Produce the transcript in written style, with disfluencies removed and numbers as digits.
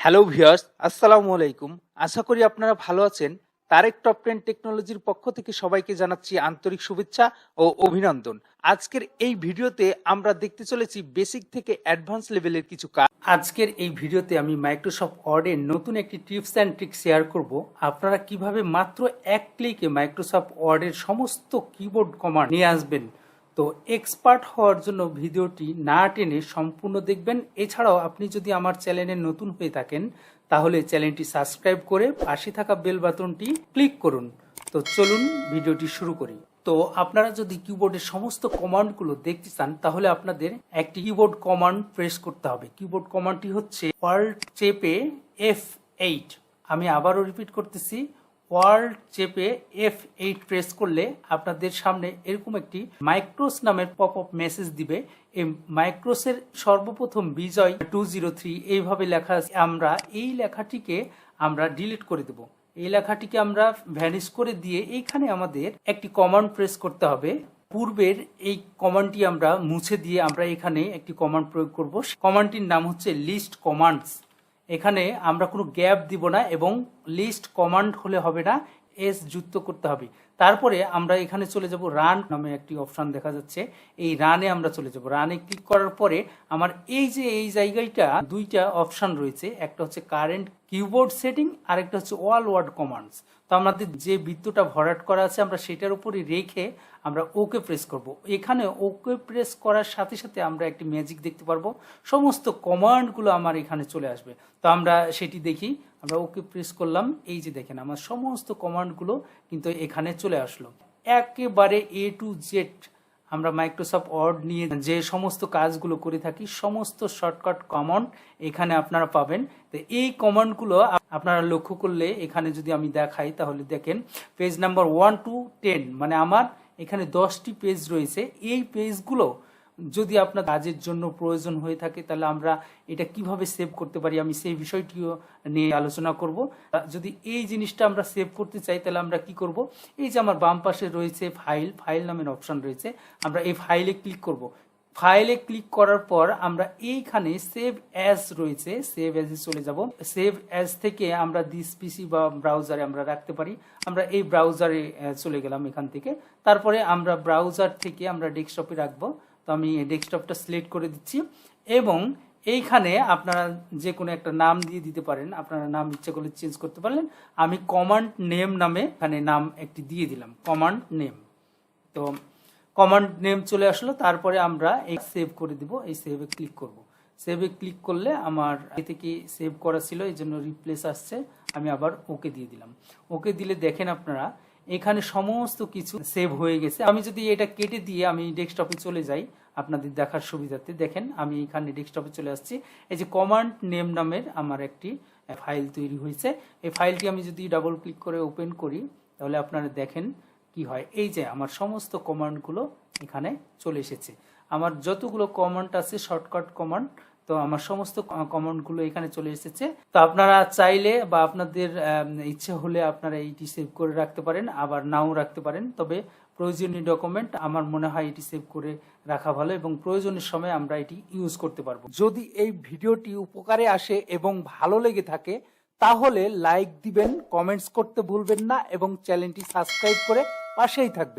Hello viewers, আসসালামু আলাইকুম। আশা করি আপনারা ভালো আছেন। তারেক টপ 10 টেকনোলজির পক্ষ থেকে সবাইকে জানাচ্ছি আন্তরিক শুভেচ্ছা ও অভিনন্দন। আজকের এই ভিডিওতে আমরা দেখতে চলেছি বেসিক থেকে অ্যাডভান্স লেভেলের কিছু কাজ। আজকের এই ভিডিওতে আমি মাইক্রোসফট ওয়ার্ডের নতুন একটি টিপস অ্যান্ড ট্রিক শেয়ার করব। আপনারা কিভাবে মাত্র এক ক্লিকে মাইক্রোসফট ওয়ার্ডের সমস্ত কিবোর্ড কমান্ড নিয়ে আসবেন। তো এক্সপার্ট হওয়ার জন্য ভিডিওটি না টেনে সম্পূর্ণ দেখবেন। এছাড়াও আপনি যদি আমার চ্যানেলে নতুন হয়ে থাকেন তাহলে চ্যানেলটি সাবস্ক্রাইব করে পাশে থাকা বেল বাটনটি ক্লিক করুন। তো চলুন ভিডিওটি শুরু করি। তো আপনারা যদি কিবোর্ডের সমস্ত কমান্ডগুলো দেখতে চান তাহলে আপনাদের একটি কিবোর্ড কমান্ড প্রেস করতে হবে। কিবোর্ড কমান্ডটি হচ্ছে ওয়াল্ট চেপে F8। আমি আবারও রিপিট করতেছি, ওয়াল্ট চেপে F8 প্রেস করলে আপনাদের সামনে এরকম একটি মাইক্রোস নামের পপ আপ মেসেজ দিবে। এই মাইক্রোসের সর্বপ্রথম বিজয় 203 এইভাবে লেখা আছে। আমরা এই লেখাটিকে আমরা ডিলিট করে দেব। এই লেখাটিকে আমরা ভ্যানিশ করে দিয়ে এইখানে আমাদের একটি কমান্ড প্রেস করতে হবে। পূর্বের এই কমান্ডটি আমরা মুছে দিয়ে আমরা এখানে একটি কমান্ড প্রয়োগ করব। কমান্ডটির নাম হচ্ছে লিস্ট কমান্ডস। এখানে আমরা কোনো গ্যাপ দিব না এবং লিস্ট কমান্ড হলে হবে না, এস যুক্ত করতে হবে। তারপরে আমরা এখানে চলে যাব, রান নামে একটি অপশন দেখা যাচ্ছে, এই রানে আমরা চলে যাব। রানে ক্লিক করার পরে আমার এই যে এই জায়গাটা দুইটা অপশন রয়েছে, একটা হচ্ছে কারেন্ট কিবোর্ড সেটিং আর একটা হচ্ছে অল ওয়ার্ড কমান্ডস। তো আমাদের যে বৃত্তটা ভরাট করা আছে আমরা সেটার উপরে রেখে আমরা ওকে প্রেস করব। এখানে ওকে প্রেস করার সাথে সাথে আমরা একটি ম্যাজিক দেখতে পারবো, সমস্ত কমান্ডগুলো আমার এখানে চলে আসবে। তো আমরা সেটি দেখি। আমরা ওকে প্রেস করলাম, এই যে দেখেন আমার সমস্ত কমান্ডগুলো কিন্তু এখানে চলে আসলো। একেবারে A to Z আমরা মাইক্রোসফট ওয়ার্ড নিয়ে যে সমস্ত কাজগুলো করে থাকি সমস্ত শর্টকাট কমান্ড এখানে আপনারা পাবেন। তো এই কমান্ডগুলো আপনারা লক্ষ্য করলে এখানে যদি আমি দেখাই তাহলে দেখেন পেজ নাম্বার 1 to 10 মানে আমার এখানে 10টি পেজ রয়েছে। এই পেজগুলো যদি আপনার কাজের জন্য প্রয়োজন হয়ে থাকে তাহলে আমরা এটা কিভাবে সেভ করতে পারি আমি সেই বিষয়টিও নিয়ে আলোচনা করব। যদি এই জিনিসটা আমরা সেভ করতে চাই তাহলে আমরা কি করব, এই যে আমার বাম পাশে রয়েছে ফাইল নামের অপশন রয়েছে, আমরা এই ফাইলে ক্লিক করব। ফাইলে ক্লিক করার পর আমরা এইখানে সেভ অ্যাজ রয়েছে, সেভ অ্যাজে চলে যাব। সেভ অ্যাজ থেকে আমরা দিস পিসি বা ব্রাউজারে আমরা রাখতে পারি। আমরা এই ব্রাউজারে চলে গেলাম এখান থেকে। তারপরে আমরা ব্রাউজার থেকে আমরা ডেস্কটপে রাখবো। তো আমি ডেস্কটপটা সিলেক্ট করে দিচ্ছি এবং এইখানে আপনারা যে কোনো একটা নাম দিয়ে দিতে পারেন, আপনারা নাম ইচ্ছা করলে চেঞ্জ করতে পারলেন। আমি কমান্ড নেম নামে এখানে নাম একটি দিয়ে দিলাম, কমান্ড নেম। তো কমান্ড নেম চলে আসলো। তারপরে আমরা এই সেভ করে দিব, এই সেভে ক্লিক করব। সেভে ক্লিক করলে আমার এ থেকে সেভ করা ছিল এই জন্য রিপ্লেস আসছে, আমি আবার ওকে দিয়ে দিলাম। ওকে দিলে দেখেন আপনারা এখানে সমস্ত কিছু সেভ হয়ে গেছে। আমি যদি এটা কেটে দিয়ে আমি ডেস্কটপে চলে যাই আপনাদের দেখার সুবিধার্থে, দেখেন আমি এখানে ডেস্কটপে চলে আসছি। এই যে কমান্ড নেম নামের আমার একটি ফাইল তৈরি হয়েছে। এই ফাইলটি আমি যদি ডাবল ক্লিক করে ওপেন করি তাহলে আপনারা দেখেন কি হয়। এই যে আমার সমস্ত কমান্ডগুলো এখানে চলে এসেছে। আমার যতগুলো কমান্ড আছে শর্টকাট কমান্ড, তো আমার সমস্ত কমান্ডগুলো এখানে চলে এসেছে। তো আপনারা চাইলে বা আপনাদের ইচ্ছে হলে আপনারা এইটি সেভ করে রাখতে পারেন, আবার নাও রাখতে পারেন। তবে প্রয়োজনীয় ডকুমেন্ট আমার মনে হয় এটি সেভ করে রাখা ভালো এবং প্রয়োজনের সময় আমরা এটি ইউজ করতে পারবো। যদি এই ভিডিওটি উপকারে আসে এবং ভালো লেগে থাকে তাহলে লাইক দিবেন, কমেন্টস করতে ভুলবেন না এবং চ্যানেলটি সাবস্ক্রাইব করে পাশেই থাকবেন।